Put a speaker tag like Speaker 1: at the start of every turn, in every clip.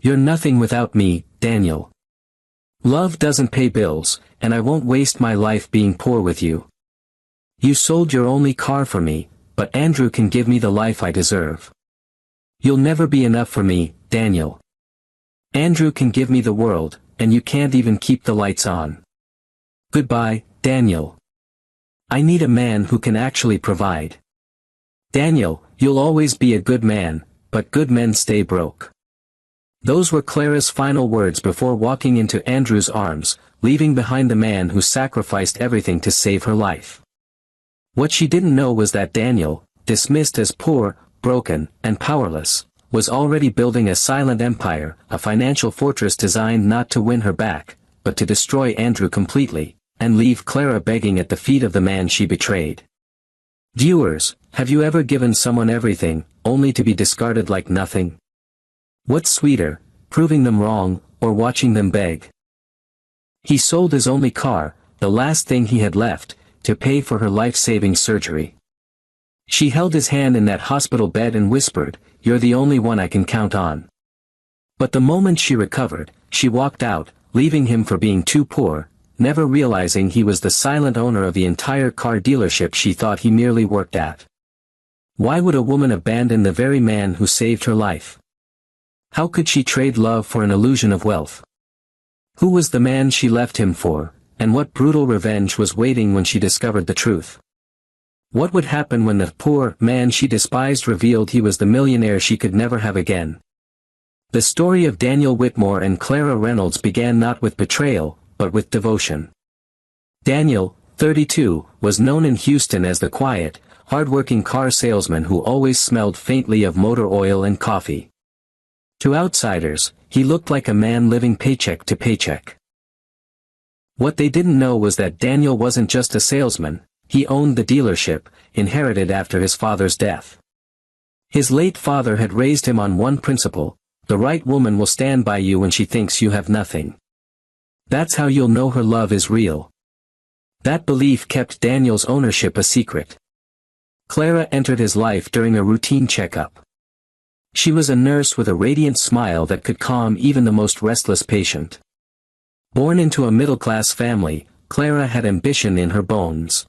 Speaker 1: You're nothing without me, Daniel. Love doesn't pay bills, and I won't waste my life being poor with you. You sold your only car for me, but Andrew can give me the life I deserve. You'll never be enough for me, Daniel. Andrew can give me the world, and you can't even keep the lights on. Goodbye, Daniel. I need a man who can actually provide. Daniel, you'll always be a good man, but good men stay broke. Those were Clara's final words before walking into Andrew's arms, leaving behind the man who sacrificed everything to save her life. What she didn't know was that Daniel, dismissed as poor, broken, and powerless, was already building a silent empire, a financial fortress designed not to win her back, but to destroy Andrew completely, and leave Clara begging at the feet of the man she betrayed. Viewers, have you ever given someone everything, only to be discarded like nothing? What's sweeter, proving them wrong, or watching them beg? He sold his only car, the last thing he had left, to pay for her life-saving surgery. She held his hand in that hospital bed and whispered, "You're the only one I can count on." But the moment she recovered, she walked out, leaving him for being too poor, never realizing he was the silent owner of the entire car dealership she thought he merely worked at. Why would a woman abandon the very man who saved her life? How could she trade love for an illusion of wealth? Who was the man she left him for, and what brutal revenge was waiting when she discovered the truth? What would happen when the poor man she despised revealed he was the millionaire she could never have again? The story of Daniel Whitmore and Clara Reynolds began not with betrayal, but with devotion. Daniel, 32, was known in Houston as the quiet, hard-working car salesman who always smelled faintly of motor oil and coffee. To outsiders, he looked like a man living paycheck to paycheck. What they didn't know was that Daniel wasn't just a salesman, he owned the dealership, inherited after his father's death. His late father had raised him on one principle: the right woman will stand by you when she thinks you have nothing. That's how you'll know her love is real. That belief kept Daniel's ownership a secret. Clara entered his life during a routine checkup. She was a nurse with a radiant smile that could calm even the most restless patient. Born into a middle-class family, Clara had ambition in her bones.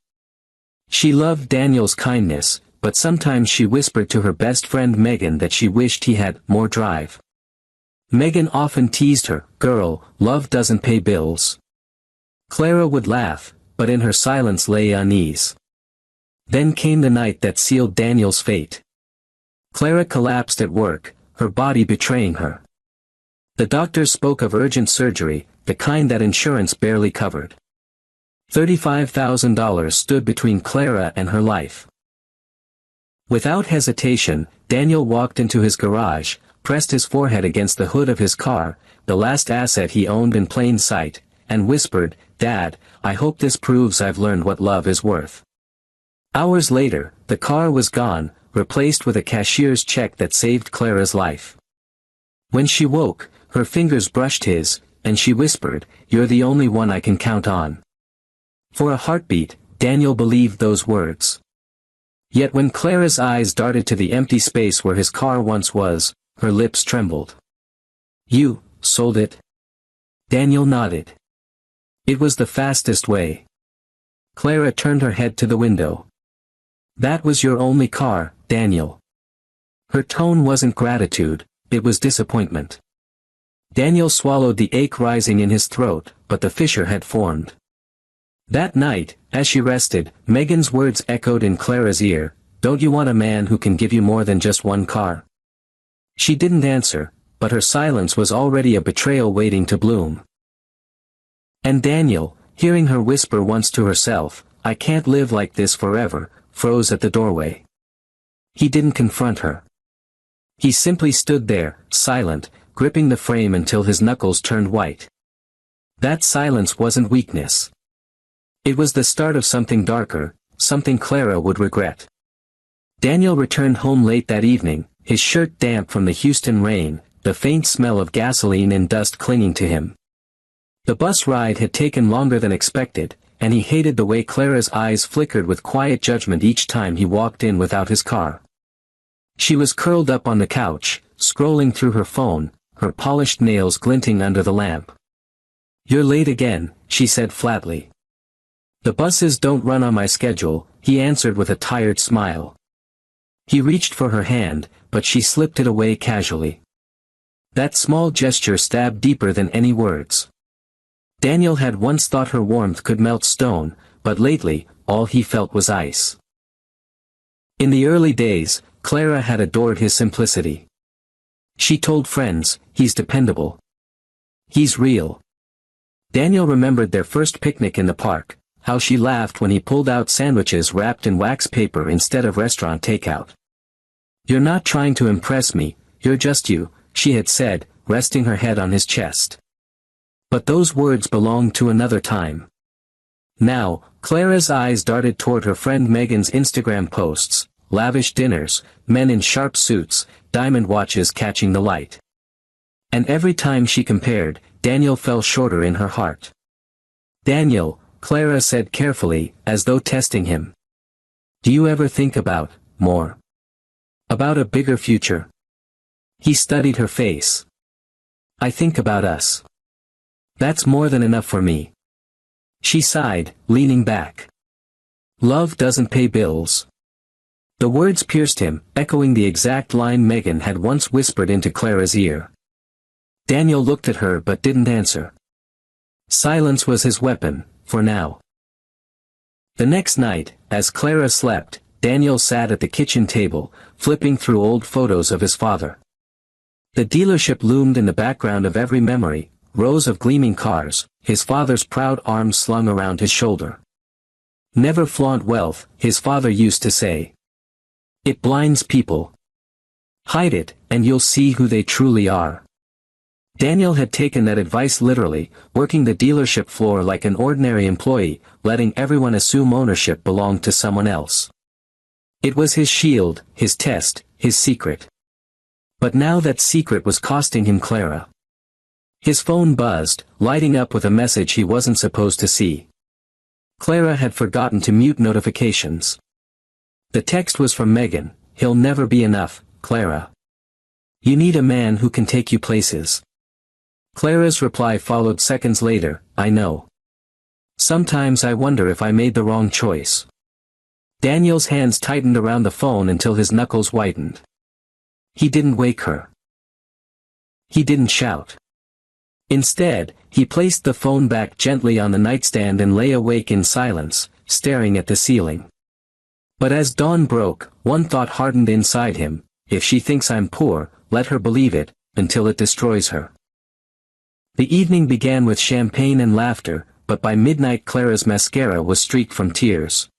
Speaker 1: She loved Daniel's kindness, but sometimes she whispered to her best friend Megan that she wished he had more drive. Megan often teased her, "Girl, love doesn't pay bills." Clara would laugh, but in her silence lay unease. Then came the night that sealed Daniel's fate. Clara collapsed at work, her body betraying her. The doctors spoke of urgent surgery, the kind that insurance barely covered. $35,000 stood between Clara and her life. Without hesitation, Daniel walked into his garage, pressed his forehead against the hood of his car, the last asset he owned in plain sight, and whispered, "Dad, I hope this proves I've learned what love is worth." Hours later, the car was gone, replaced with a cashier's check that saved Clara's life. When she woke, her fingers brushed his, and she whispered, "You're the only one I can count on." For a heartbeat, Daniel believed those words. Yet when Clara's eyes darted to the empty space where his car once was, her lips trembled. "You sold it?" Daniel nodded. "It was the fastest way." Clara turned her head to the window. "That was your only car, Daniel." Her tone wasn't gratitude, it was disappointment. Daniel swallowed the ache rising in his throat, but the fissure had formed. That night, as she rested, Megan's words echoed in Clara's ear, "Don't you want a man who can give you more than just one car?" She didn't answer, but her silence was already a betrayal waiting to bloom. And Daniel, hearing her whisper once to herself, "I can't live like this forever," froze at the doorway. He didn't confront her. He simply stood there, silent, gripping the frame until his knuckles turned white. That silence wasn't weakness. It was the start of something darker, something Clara would regret. Daniel returned home late that evening, his shirt damp from the Houston rain, the faint smell of gasoline and dust clinging to him. The bus ride had taken longer than expected, and he hated the way Clara's eyes flickered with quiet judgment each time he walked in without his car. She was curled up on the couch, scrolling through her phone, her polished nails glinting under the lamp. "You're late again," she said flatly. "The buses don't run on my schedule," he answered with a tired smile. He reached for her hand, but she slipped it away casually. That small gesture stabbed deeper than any words. Daniel had once thought her warmth could melt stone, but lately, all he felt was ice. In the early days, Clara had adored his simplicity. She told friends, "He's dependable. He's real." Daniel remembered their first picnic in the park, how she laughed when he pulled out sandwiches wrapped in wax paper instead of restaurant takeout. "You're not trying to impress me, you're just you," she had said, resting her head on his chest. But those words belonged to another time. Now, Clara's eyes darted toward her friend Megan's Instagram posts, lavish dinners, men in sharp suits, diamond watches catching the light. And every time she compared, Daniel fell shorter in her heart. "Daniel," Clara said carefully, as though testing him. "Do you ever think about, more? About a bigger future?" He studied her face. "I think about us. That's more than enough for me." She sighed, leaning back. "Love doesn't pay bills." The words pierced him, echoing the exact line Megan had once whispered into Clara's ear. Daniel looked at her but didn't answer. Silence was his weapon, for now. The next night, as Clara slept, Daniel sat at the kitchen table, flipping through old photos of his father. The dealership loomed in the background of every memory, rows of gleaming cars, his father's proud arms slung around his shoulder. "Never flaunt wealth," his father used to say. "It blinds people. Hide it, and you'll see who they truly are." Daniel had taken that advice literally, working the dealership floor like an ordinary employee, letting everyone assume ownership belonged to someone else. It was his shield, his test, his secret. But now that secret was costing him Clara. His phone buzzed, lighting up with a message he wasn't supposed to see. Clara had forgotten to mute notifications. The text was from Megan. "He'll never be enough, Clara. You need a man who can take you places." Clara's reply followed seconds later, "I know. Sometimes I wonder if I made the wrong choice." Daniel's hands tightened around the phone until his knuckles whitened. He didn't wake her. He didn't shout. Instead, he placed the phone back gently on the nightstand and lay awake in silence, staring at the ceiling. But as dawn broke, one thought hardened inside him: if she thinks I'm poor, let her believe it, until it destroys her. The evening began with champagne and laughter, but by midnight Clara's mascara was streaked from tears.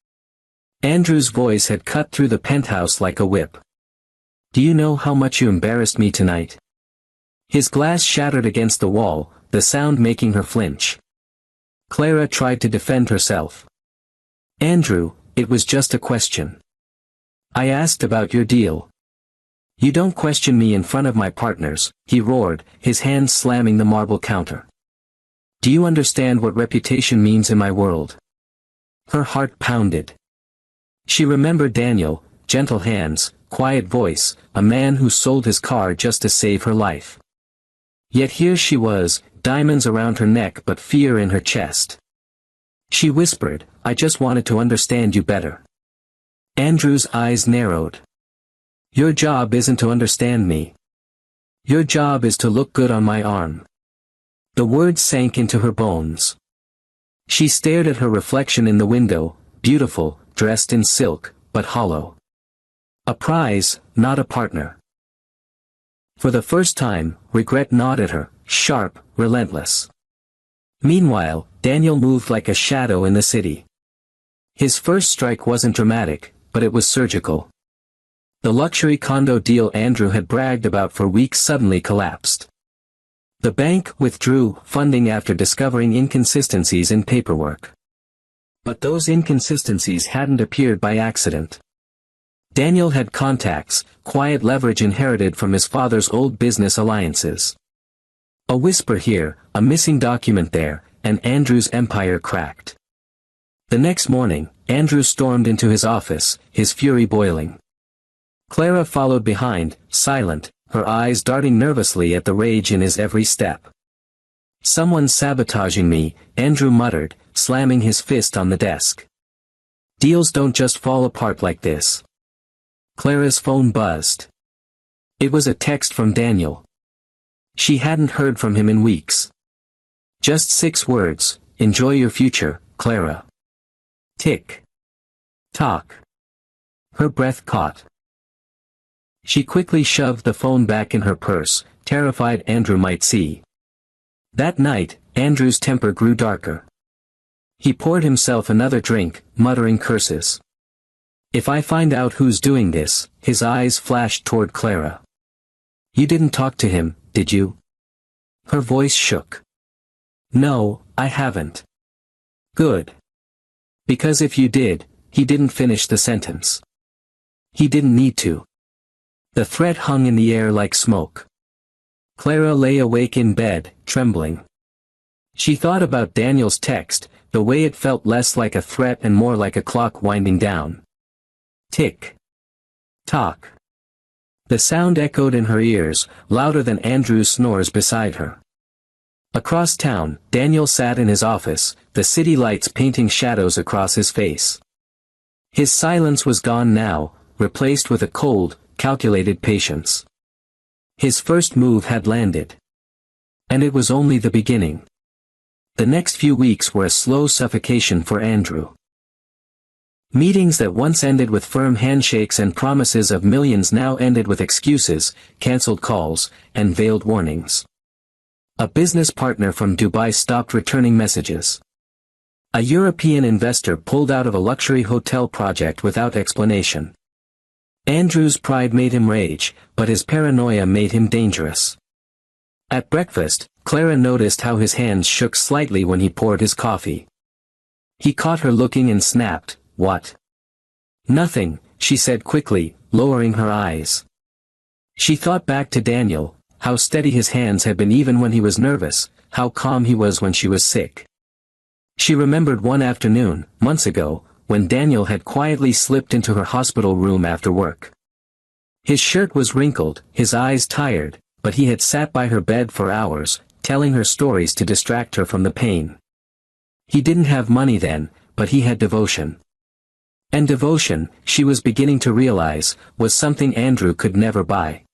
Speaker 1: Andrew's voice had cut through the penthouse like a whip. "Do you know how much you embarrassed me tonight?" His glass shattered against the wall, the sound making her flinch. Clara tried to defend herself. "Andrew, it was just a question. I asked about your deal." "You don't question me in front of my partners," he roared, his hands slamming the marble counter. "Do you understand what reputation means in my world?" Her heart pounded. She remembered Daniel, gentle hands, quiet voice, a man who sold his car just to save her life. Yet here she was, diamonds around her neck but fear in her chest. She whispered, "I just wanted to understand you better." Andrew's eyes narrowed. "Your job isn't to understand me. Your job is to look good on my arm." The words sank into her bones. She stared at her reflection in the window, beautiful, dressed in silk, but hollow. A prize, not a partner. For the first time, regret gnawed at her, sharp, relentless. Meanwhile, Daniel moved like a shadow in the city. His first strike wasn't dramatic, but it was surgical. The luxury condo deal Andrew had bragged about for weeks suddenly collapsed. The bank withdrew funding after discovering inconsistencies in paperwork. But those inconsistencies hadn't appeared by accident. Daniel had contacts, quiet leverage inherited from his father's old business alliances. A whisper here, a missing document there, and Andrew's empire cracked. The next morning, Andrew stormed into his office, his fury boiling. Clara followed behind, silent, her eyes darting nervously at the rage in his every step. "Someone's sabotaging me," Andrew muttered, slamming his fist on the desk. "Deals don't just fall apart like this." Clara's phone buzzed. It was a text from Daniel. She hadn't heard from him in weeks. Just 6 words, "Enjoy your future, Clara." Tick. Tock. Her breath caught. She quickly shoved the phone back in her purse, terrified Andrew might see. That night, Andrew's temper grew darker. He poured himself another drink, muttering curses. "If I find out who's doing this," his eyes flashed toward Clara. "You didn't talk to him, did you?" Her voice shook. "No, I haven't." "Good. Because if you did," he didn't finish the sentence. "He didn't need to." The threat hung in the air like smoke. Clara lay awake in bed, trembling. She thought about Daniel's text, the way it felt less like a threat and more like a clock winding down. Tick. Tock. The sound echoed in her ears, louder than Andrew's snores beside her. Across town, Daniel sat in his office, the city lights painting shadows across his face. His silence was gone now, replaced with a cold, calculated patience. His first move had landed. And it was only the beginning. The next few weeks were a slow suffocation for Andrew. Meetings that once ended with firm handshakes and promises of millions now ended with excuses, cancelled calls, and veiled warnings. A business partner from Dubai stopped returning messages. A European investor pulled out of a luxury hotel project without explanation. Andrew's pride made him rage, but his paranoia made him dangerous. At breakfast, Clara noticed how his hands shook slightly when he poured his coffee. He caught her looking and snapped, "What?" "Nothing," she said quickly, lowering her eyes. She thought back to Daniel, how steady his hands had been even when he was nervous, how calm he was when she was sick. She remembered one afternoon, months ago, when Daniel had quietly slipped into her hospital room after work. His shirt was wrinkled, his eyes tired, but he had sat by her bed for hours, telling her stories to distract her from the pain. He didn't have money then, but he had devotion. And devotion, she was beginning to realize, was something Andrew could never buy.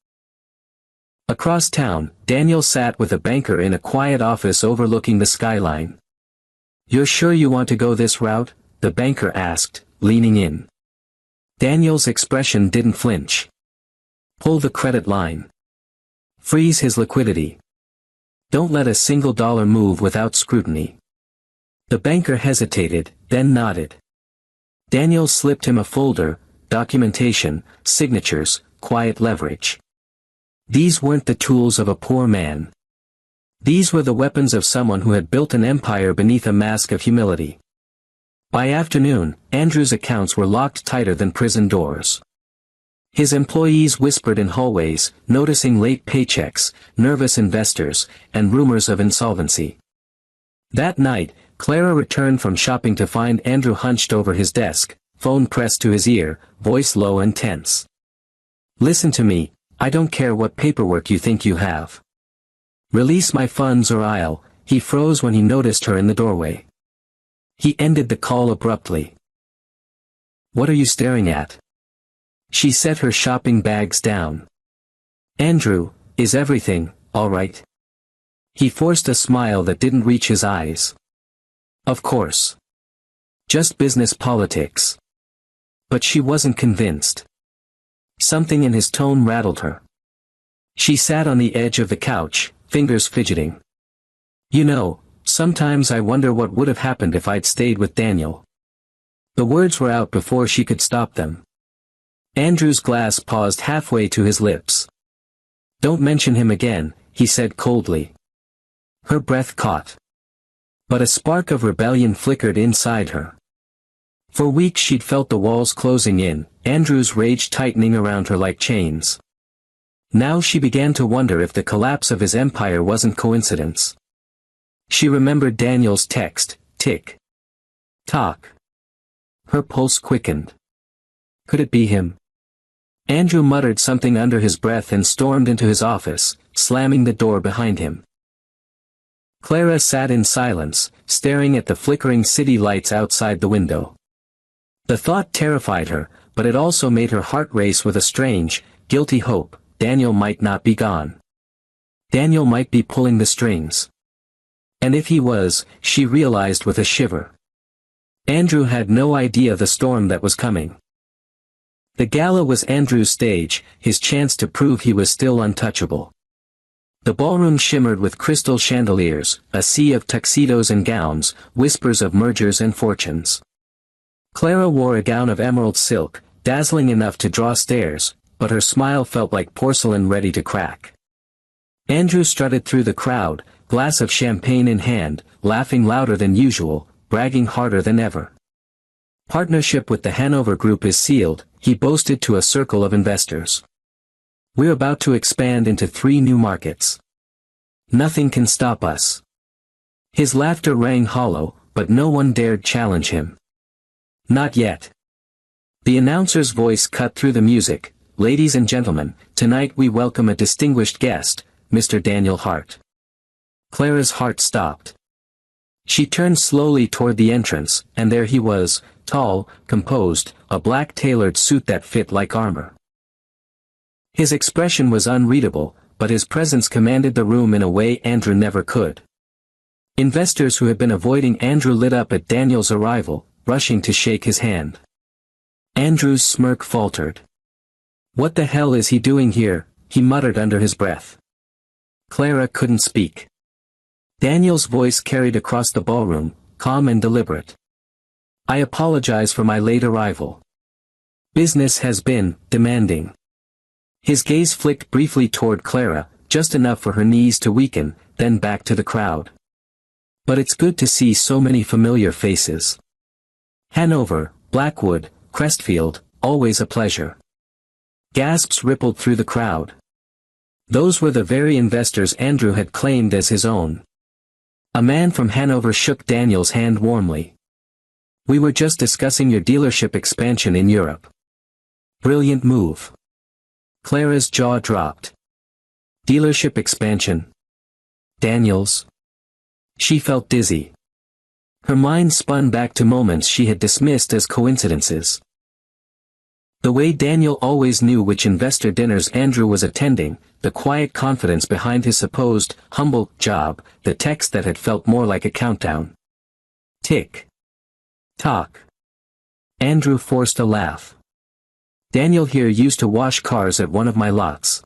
Speaker 1: Across town, Daniel sat with a banker in a quiet office overlooking the skyline. "You're sure you want to go this route?" the banker asked, leaning in. Daniel's expression didn't flinch. "Pull the credit line. Freeze his liquidity. Don't let a single dollar move without scrutiny." The banker hesitated, then nodded. Daniel slipped him a folder, documentation, signatures, quiet leverage. These weren't the tools of a poor man. These were the weapons of someone who had built an empire beneath a mask of humility. By afternoon, Andrew's accounts were locked tighter than prison doors. His employees whispered in hallways, noticing late paychecks, nervous investors, and rumors of insolvency. That night, Clara returned from shopping to find Andrew hunched over his desk, phone pressed to his ear, voice low and tense. "Listen to me, I don't care what paperwork you think you have. Release my funds or I'll—" He froze when he noticed her in the doorway. He ended the call abruptly. "What are you staring at?" She set her shopping bags down. "Andrew, is everything all right?" He forced a smile that didn't reach his eyes. "Of course. Just business politics." But she wasn't convinced. Something in his tone rattled her. She sat on the edge of the couch, fingers fidgeting. "You know, sometimes I wonder what would have happened if I'd stayed with Daniel." The words were out before she could stop them. Andrew's glass paused halfway to his lips. "Don't mention him again," he said coldly. Her breath caught. But a spark of rebellion flickered inside her. For weeks she'd felt the walls closing in, Andrew's rage tightening around her like chains. Now she began to wonder if the collapse of his empire wasn't coincidence. She remembered Daniel's text, tick. Tock. Her pulse quickened. Could it be him? Andrew muttered something under his breath and stormed into his office, slamming the door behind him. Clara sat in silence, staring at the flickering city lights outside the window. The thought terrified her, but it also made her heart race with a strange, guilty hope. Daniel might not be gone. Daniel might be pulling the strings. And if he was, she realized with a shiver. Andrew had no idea the storm that was coming. The gala was Andrew's stage, his chance to prove he was still untouchable. The ballroom shimmered with crystal chandeliers, a sea of tuxedos and gowns, whispers of mergers and fortunes. Clara wore a gown of emerald silk, dazzling enough to draw stares, but her smile felt like porcelain ready to crack. Andrew strutted through the crowd, glass of champagne in hand, laughing louder than usual, bragging harder than ever. Partnership with the Hanover Group is sealed, he boasted to a circle of investors. We're about to expand into 3 new markets. Nothing can stop us. His laughter rang hollow, but no one dared challenge him. Not yet. The announcer's voice cut through the music. Ladies and gentlemen, tonight we welcome a distinguished guest, Mr. Daniel Hart. Clara's heart stopped. She turned slowly toward the entrance, and there he was, tall, composed, a black tailored suit that fit like armor. His expression was unreadable, but his presence commanded the room in a way Andrew never could. Investors who had been avoiding Andrew lit up at Daniel's arrival, rushing to shake his hand. Andrew's smirk faltered. What the hell is he doing here? He muttered under his breath. Clara couldn't speak. Daniel's voice carried across the ballroom, calm and deliberate. I apologize for my late arrival. Business has been demanding. His gaze flicked briefly toward Clara, just enough for her knees to weaken, then back to the crowd. But it's good to see so many familiar faces. Hanover, Blackwood, Crestfield, always a pleasure. Gasps rippled through the crowd. Those were the very investors Andrew had claimed as his own. A man from Hanover shook Daniel's hand warmly. We were just discussing your dealership expansion in Europe. Brilliant move. Clara's jaw dropped. Dealership expansion. Daniel's. She felt dizzy. Her mind spun back to moments she had dismissed as coincidences. The way Daniel always knew which investor dinners Andrew was attending, the quiet confidence behind his supposed, humble, job, the text that had felt more like a countdown. Tick. Tock. Andrew forced a laugh. Daniel here used to wash cars at one of my lots.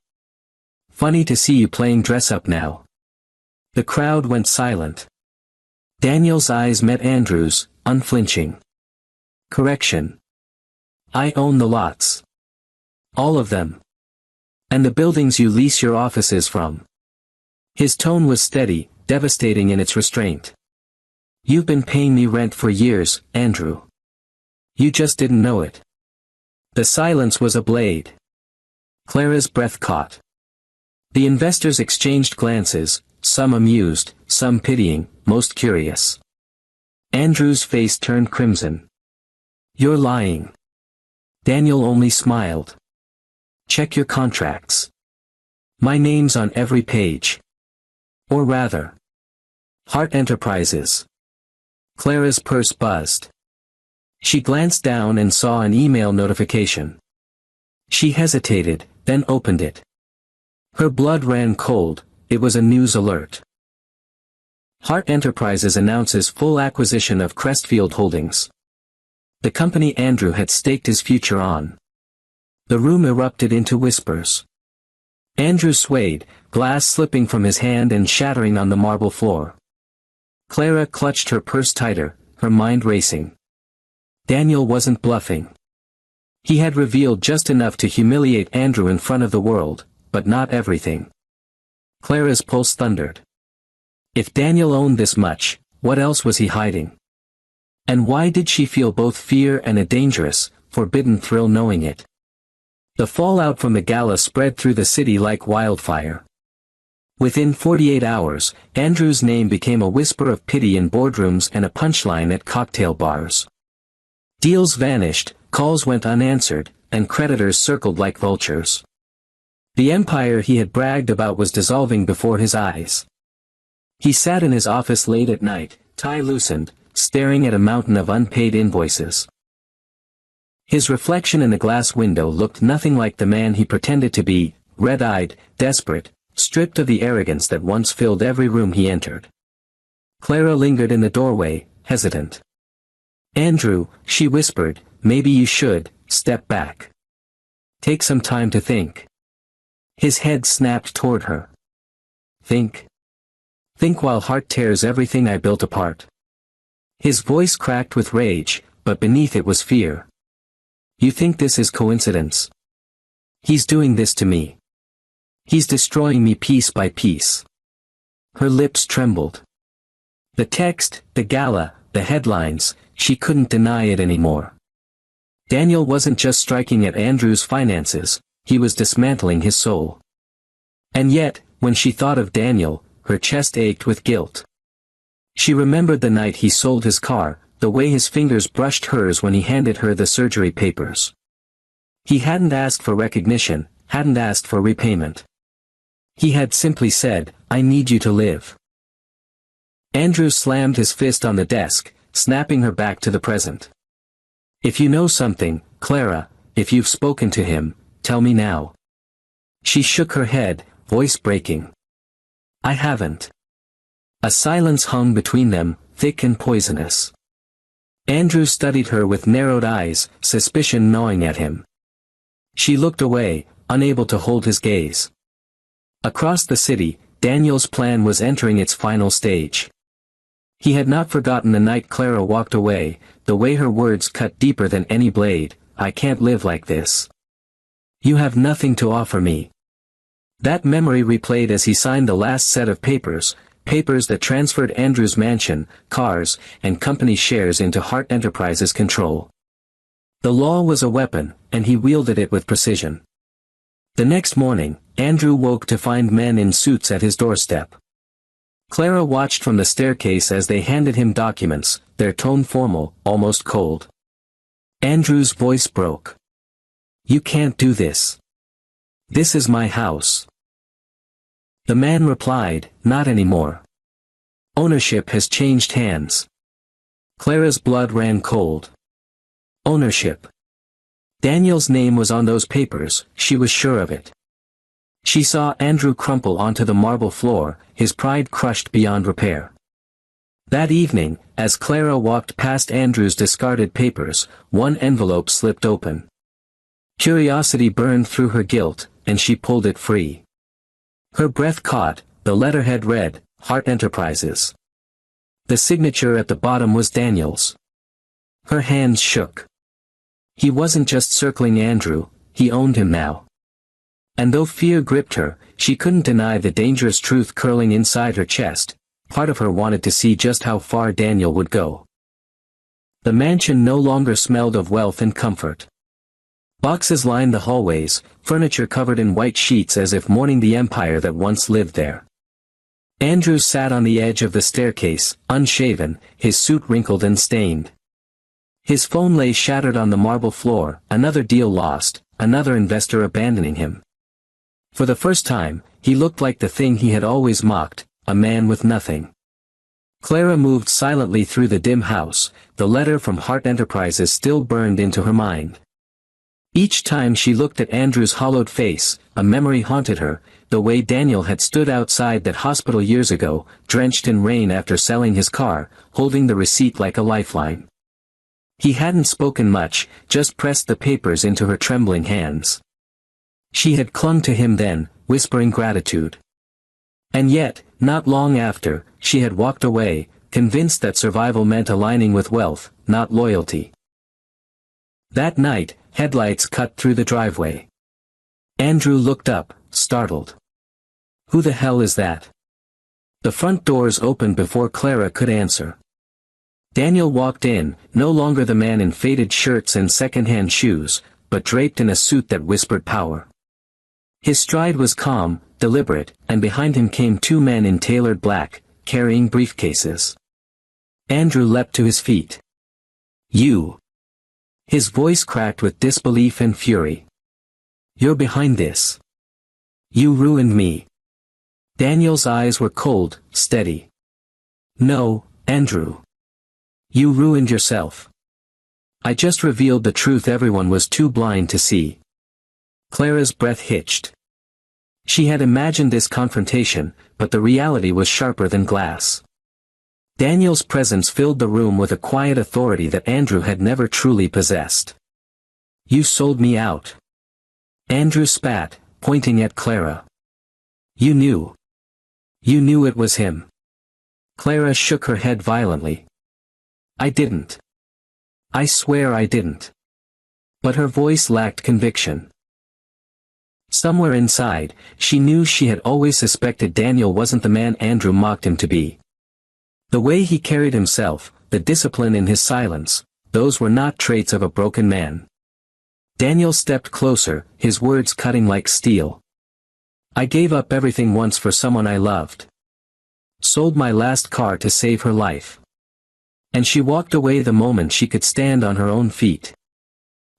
Speaker 1: Funny to see you playing dress-up now. The crowd went silent. Daniel's eyes met Andrew's, unflinching. Correction. I own the lots. All of them. And the buildings you lease your offices from. His tone was steady, devastating in its restraint. You've been paying me rent for years, Andrew. You just didn't know it. The silence was a blade. Clara's breath caught. The investors exchanged glances, some amused, some pitying, most curious. Andrew's face turned crimson. You're lying. Daniel only smiled. Check your contracts. My name's on every page. Or rather. Hart Enterprises. Clara's purse buzzed. She glanced down and saw an email notification. She hesitated, then opened it. Her blood ran cold. It was a news alert. Hart Enterprises announces full acquisition of Crestfield Holdings. The company Andrew had staked his future on. The room erupted into whispers. Andrew swayed, glass slipping from his hand and shattering on the marble floor. Clara clutched her purse tighter, her mind racing. Daniel wasn't bluffing. He had revealed just enough to humiliate Andrew in front of the world, but not everything. Clara's pulse thundered. If Daniel owned this much, what else was he hiding? And why did she feel both fear and a dangerous, forbidden thrill knowing it? The fallout from the gala spread through the city like wildfire. Within 48 hours, Andrew's name became a whisper of pity in boardrooms and a punchline at cocktail bars. Deals vanished, calls went unanswered, and creditors circled like vultures. The empire he had bragged about was dissolving before his eyes. He sat in his office late at night, tie loosened, staring at a mountain of unpaid invoices. His reflection in the glass window looked nothing like the man he pretended to be, red-eyed, desperate, stripped of the arrogance that once filled every room he entered. Clara lingered in the doorway, hesitant. "Andrew," she whispered, "maybe you should step back. Take some time to think." His head snapped toward her. "Think? Think while heart tears everything I built apart." His voice cracked with rage, but beneath it was fear. "You think this is coincidence? He's doing this to me. He's destroying me piece by piece." Her lips trembled. The text, the gala, the headlines, she couldn't deny it anymore. Daniel wasn't just striking at Andrew's finances, he was dismantling his soul. And yet, when she thought of Daniel, her chest ached with guilt. She remembered the night he sold his car, the way his fingers brushed hers when he handed her the surgery papers. He hadn't asked for recognition, hadn't asked for repayment. He had simply said, "I need you to live." Andrew slammed his fist on the desk, snapping her back to the present. "If you know something, Clara, if you've spoken to him, tell me now." She shook her head, voice breaking. "I haven't." A silence hung between them, thick and poisonous. Andrew studied her with narrowed eyes, suspicion gnawing at him. She looked away, unable to hold his gaze. Across the city, Daniel's plan was entering its final stage. He had not forgotten the night Clara walked away, the way her words cut deeper than any blade. "I can't live like this. You have nothing to offer me." That memory replayed as he signed the last set of papers, papers that transferred Andrew's mansion, cars, and company shares into Hart Enterprises' control. The law was a weapon, and he wielded it with precision. The next morning, Andrew woke to find men in suits at his doorstep. Clara watched from the staircase as they handed him documents, their tone formal, almost cold. Andrew's voice broke. "You can't do this. This is my house." The man replied, "Not anymore. Ownership has changed hands." Clara's blood ran cold. Ownership. Daniel's name was on those papers, she was sure of it. She saw Andrew crumple onto the marble floor, his pride crushed beyond repair. That evening, as Clara walked past Andrew's discarded papers, one envelope slipped open. Curiosity burned through her guilt, and she pulled it free. Her breath caught, the letterhead read, Hart Enterprises. The signature at the bottom was Daniel's. Her hands shook. He wasn't just circling Andrew, he owned him now. And though fear gripped her, she couldn't deny the dangerous truth curling inside her chest. Part of her wanted to see just how far Daniel would go. The mansion no longer smelled of wealth and comfort. Boxes lined the hallways, furniture covered in white sheets as if mourning the empire that once lived there. Andrew sat on the edge of the staircase, unshaven, his suit wrinkled and stained. His phone lay shattered on the marble floor, another deal lost, another investor abandoning him. For the first time, he looked like the thing he had always mocked, a man with nothing. Clara moved silently through the dim house, the letter from Hart Enterprises still burned into her mind. Each time she looked at Andrew's hollowed face, a memory haunted her, the way Daniel had stood outside that hospital years ago, drenched in rain after selling his car, holding the receipt like a lifeline. He hadn't spoken much, just pressed the papers into her trembling hands. She had clung to him then, whispering gratitude. And yet, not long after, she had walked away, convinced that survival meant aligning with wealth, not loyalty. That night, headlights cut through the driveway. Andrew looked up, startled. "Who the hell is that?" The front doors opened before Clara could answer. Daniel walked in, no longer the man in faded shirts and second-hand shoes, but draped in a suit that whispered power. His stride was calm, deliberate, and behind him came two men in tailored black, carrying briefcases. Andrew leapt to his feet. "You!" His voice cracked with disbelief and fury. You're behind this. You ruined me. Daniel's eyes were cold, steady. No, Andrew. You ruined yourself. I just revealed the truth everyone was too blind to see. Clara's breath hitched. She had imagined this confrontation, but the reality was sharper than glass. Daniel's presence filled the room with a quiet authority that Andrew had never truly possessed. You sold me out. Andrew spat, pointing at Clara. You knew. You knew it was him. Clara shook her head violently. I didn't. I swear I didn't. But her voice lacked conviction. Somewhere inside, she knew she had always suspected Daniel wasn't the man Andrew mocked him to be. The way he carried himself, the discipline in his silence, those were not traits of a broken man. Daniel stepped closer, his words cutting like steel. I gave up everything once for someone I loved. Sold my last car to save her life. And she walked away the moment she could stand on her own feet.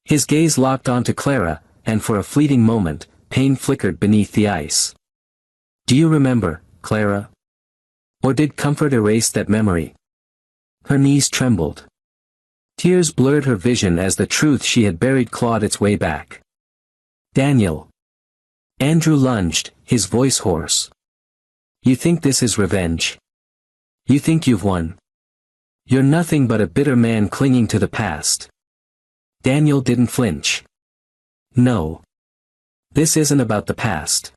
Speaker 1: His gaze locked onto Clara, and for a fleeting moment, pain flickered beneath the ice. Do you remember, Clara? Or did comfort erase that memory? Her knees trembled. Tears blurred her vision as the truth she had buried clawed its way back. Daniel. Andrew lunged, his voice hoarse. You think this is revenge? You think you've won? You're nothing but a bitter man clinging to the past. Daniel didn't flinch. No. This isn't about the past.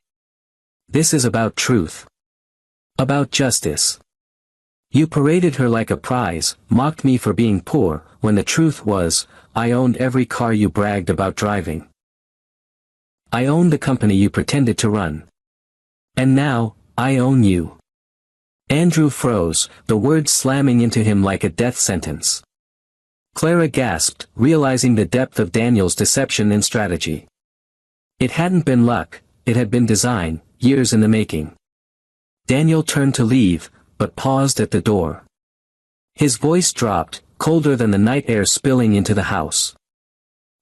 Speaker 1: This is about truth. About justice. You paraded her like a prize, mocked me for being poor, when the truth was, I owned every car you bragged about driving. I owned the company you pretended to run. And now, I own you. Andrew froze, the words slamming into him like a death sentence. Clara gasped, realizing the depth of Daniel's deception and strategy. It hadn't been luck, it had been design, years in the making. Daniel turned to leave, but paused at the door. His voice dropped, colder than the night air spilling into the house.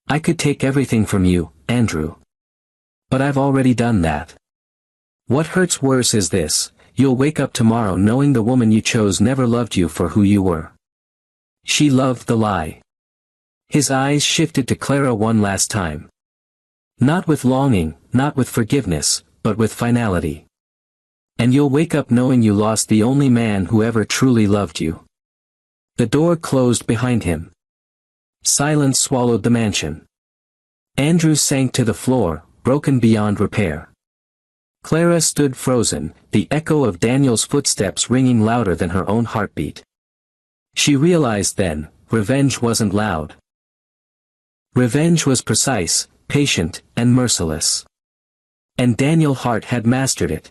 Speaker 1: I could take everything from you, Andrew. But I've already done that. What hurts worse is this, you'll wake up tomorrow knowing the woman you chose never loved you for who you were. She loved the lie. His eyes shifted to Clara one last time. Not with longing, not with forgiveness, but with finality. And you'll wake up knowing you lost the only man who ever truly loved you. The door closed behind him. Silence swallowed the mansion. Andrew sank to the floor, broken beyond repair. Clara stood frozen, the echo of Daniel's footsteps ringing louder than her own heartbeat. She realized then, revenge wasn't loud. Revenge was precise, patient, and merciless. And Daniel Hart had mastered it.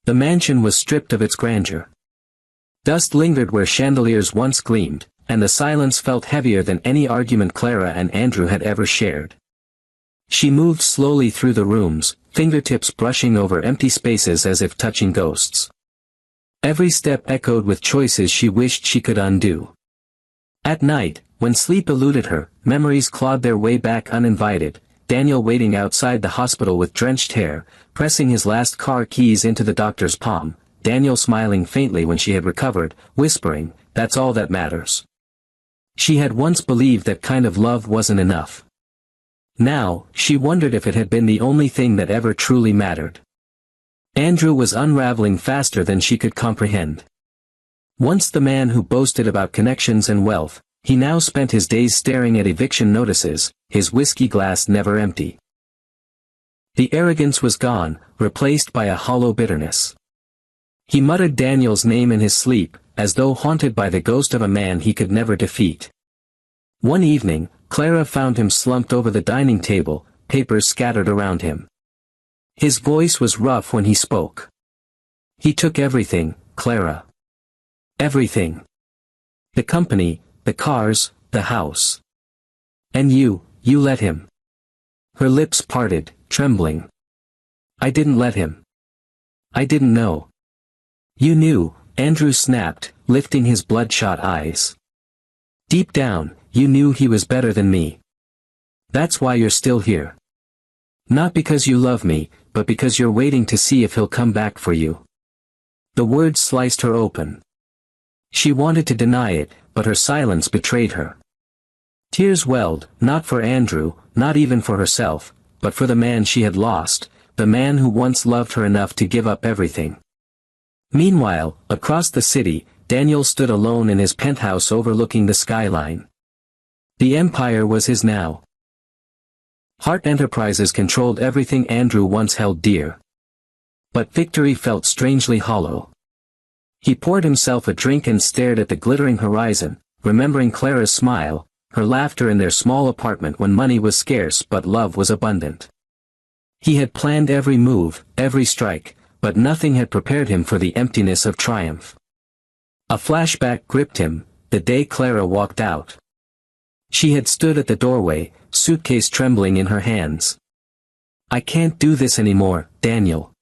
Speaker 1: The mansion was stripped of its grandeur. Dust lingered where chandeliers once gleamed, and the silence felt heavier than any argument Clara and Andrew had ever shared. She moved slowly through the rooms, fingertips brushing over empty spaces as if touching ghosts. Every step echoed with choices she wished she could undo. At night, when sleep eluded her, memories clawed their way back uninvited, Daniel waiting outside the hospital with drenched hair, pressing his last car keys into the doctor's palm, Daniel smiling faintly when she had recovered, whispering, "That's all that matters." She had once believed that kind of love wasn't enough. Now, she wondered if it had been the only thing that ever truly mattered. Andrew was unraveling faster than she could comprehend. Once the man who boasted about connections and wealth, he now spent his days staring at eviction notices, his whiskey glass never empty. The arrogance was gone, replaced by a hollow bitterness. He muttered Daniel's name in his sleep, as though haunted by the ghost of a man he could never defeat. One evening, Clara found him slumped over the dining table, papers scattered around him. His voice was rough when he spoke. He took everything, Clara. Everything. The company, the cars, the house. And you let him. Her lips parted, trembling. I didn't let him. I didn't know. You knew, Andrew snapped, lifting his bloodshot eyes. Deep down, you knew he was better than me. That's why you're still here. Not because you love me, but because you're waiting to see if he'll come back for you." The words sliced her open. She wanted to deny it, but her silence betrayed her. Tears welled, not for Andrew, not even for herself, but for the man she had lost, the man who once loved her enough to give up everything. Meanwhile, across the city, Daniel stood alone in his penthouse overlooking the skyline. The empire was his now. Hart Enterprises controlled everything Andrew once held dear. But victory felt strangely hollow. He poured himself a drink and stared at the glittering horizon, remembering Clara's smile, her laughter in their small apartment when money was scarce but love was abundant. He had planned every move, every strike, but nothing had prepared him for the emptiness of triumph. A flashback gripped him, the day Clara walked out. She had stood at the doorway, suitcase trembling in her hands. "I can't do this anymore, Daniel.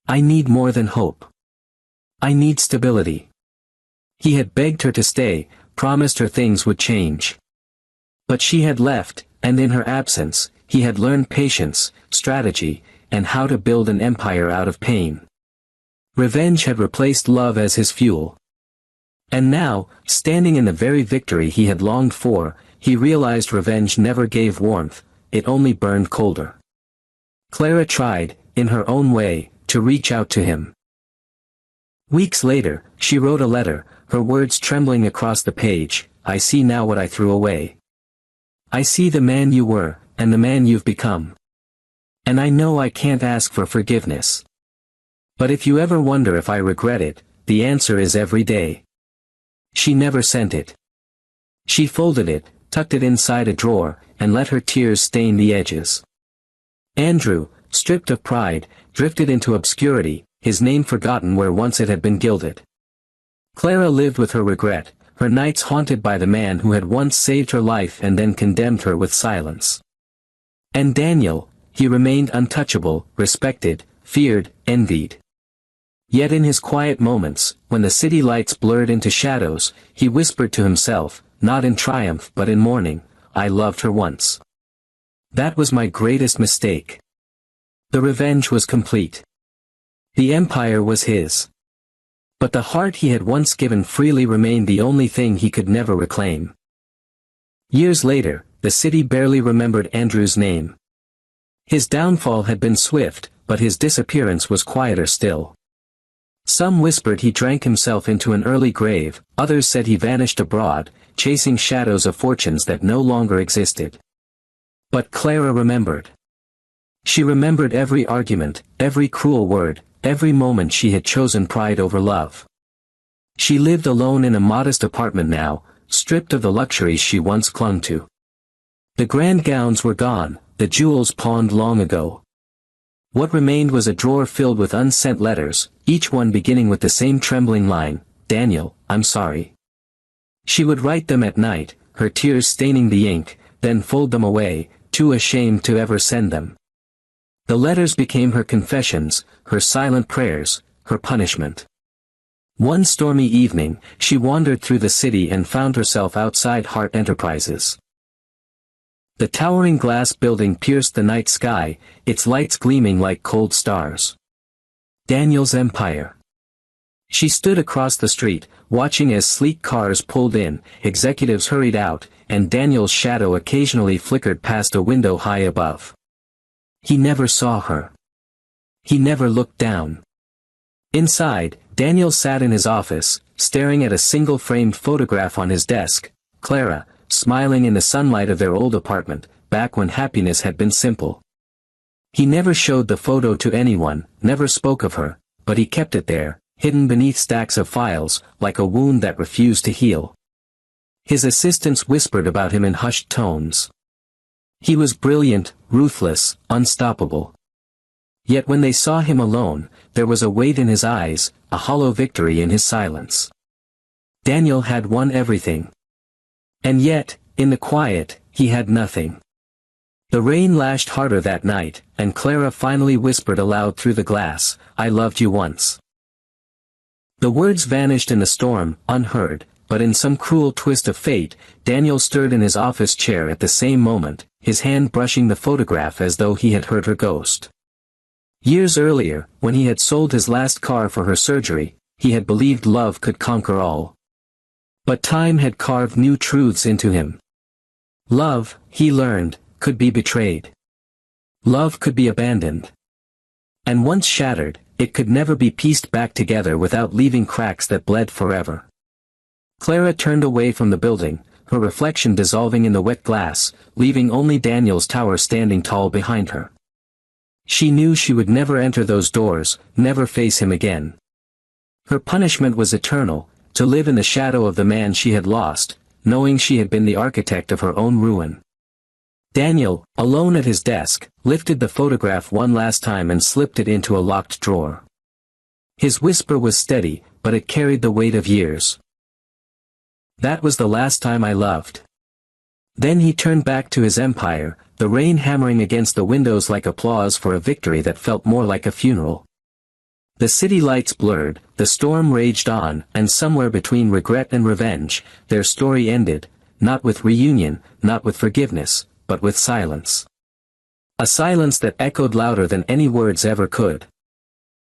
Speaker 1: I need more than hope. I need stability." He had begged her to stay, promised her things would change. But she had left, and in her absence, he had learned patience, strategy, and how to build an empire out of pain. Revenge had replaced love as his fuel. And now, standing in the very victory he had longed for, he realized revenge never gave warmth, it only burned colder. Clara tried, in her own way, to reach out to him. Weeks later, she wrote a letter, her words trembling across the page. "I see now what I threw away. I see the man you were, and the man you've become. And I know I can't ask for forgiveness. But if you ever wonder if I regret it, the answer is every day." She never sent it. She folded it, tucked it inside a drawer, and let her tears stain the edges. Andrew, stripped of pride, drifted into obscurity, his name forgotten where once it had been gilded. Clara lived with her regret, her nights haunted by the man who had once saved her life and then condemned her with silence. And Daniel, he remained untouchable, respected, feared, envied. Yet in his quiet moments, when the city lights blurred into shadows, he whispered to himself, not in triumph but in mourning, "I loved her once. That was my greatest mistake." The revenge was complete. The empire was his. But the heart he had once given freely remained the only thing he could never reclaim. Years later, the city barely remembered Andrew's name. His downfall had been swift, but his disappearance was quieter still. Some whispered he drank himself into an early grave, others said he vanished abroad, chasing shadows of fortunes that no longer existed. But Clara remembered. She remembered every argument, every cruel word, every moment she had chosen pride over love. She lived alone in a modest apartment now, stripped of the luxuries she once clung to. The grand gowns were gone, the jewels pawned long ago. What remained was a drawer filled with unsent letters, each one beginning with the same trembling line, "Daniel, I'm sorry." She would write them at night, her tears staining the ink, then fold them away, too ashamed to ever send them. The letters became her confessions, her silent prayers, her punishment. One stormy evening, she wandered through the city and found herself outside Hart Enterprises. The towering glass building pierced the night sky, its lights gleaming like cold stars. Daniel's empire. She stood across the street, watching as sleek cars pulled in, executives hurried out, and Daniel's shadow occasionally flickered past a window high above. He never saw her. He never looked down. Inside, Daniel sat in his office, staring at a single framed photograph on his desk, Clara, smiling in the sunlight of their old apartment, back when happiness had been simple. He never showed the photo to anyone, never spoke of her, but he kept it there, hidden beneath stacks of files, like a wound that refused to heal. His assistants whispered about him in hushed tones. He was brilliant, ruthless, unstoppable. Yet when they saw him alone, there was a weight in his eyes, a hollow victory in his silence. Daniel had won everything. And yet, in the quiet, he had nothing. The rain lashed harder that night, and Clara finally whispered aloud through the glass, "I loved you once." The words vanished in the storm, unheard, but in some cruel twist of fate, Daniel stirred in his office chair at the same moment, his hand brushing the photograph as though he had heard her ghost. Years earlier, when he had sold his last car for her surgery, he had believed love could conquer all. But time had carved new truths into him. Love, he learned, could be betrayed. Love could be abandoned. And once shattered, it could never be pieced back together without leaving cracks that bled forever. Clara turned away from the building, her reflection dissolving in the wet glass, leaving only Daniel's tower standing tall behind her. She knew she would never enter those doors, never face him again. Her punishment was eternal, to live in the shadow of the man she had lost, knowing she had been the architect of her own ruin. Daniel, alone at his desk, lifted the photograph one last time and slipped it into a locked drawer. His whisper was steady, but it carried the weight of years. That was the last time I loved. Then he turned back to his empire, the rain hammering against the windows like applause for a victory that felt more like a funeral. The city lights blurred, the storm raged on, and somewhere between regret and revenge, their story ended, not with reunion, not with forgiveness, but with silence. A silence that echoed louder than any words ever could.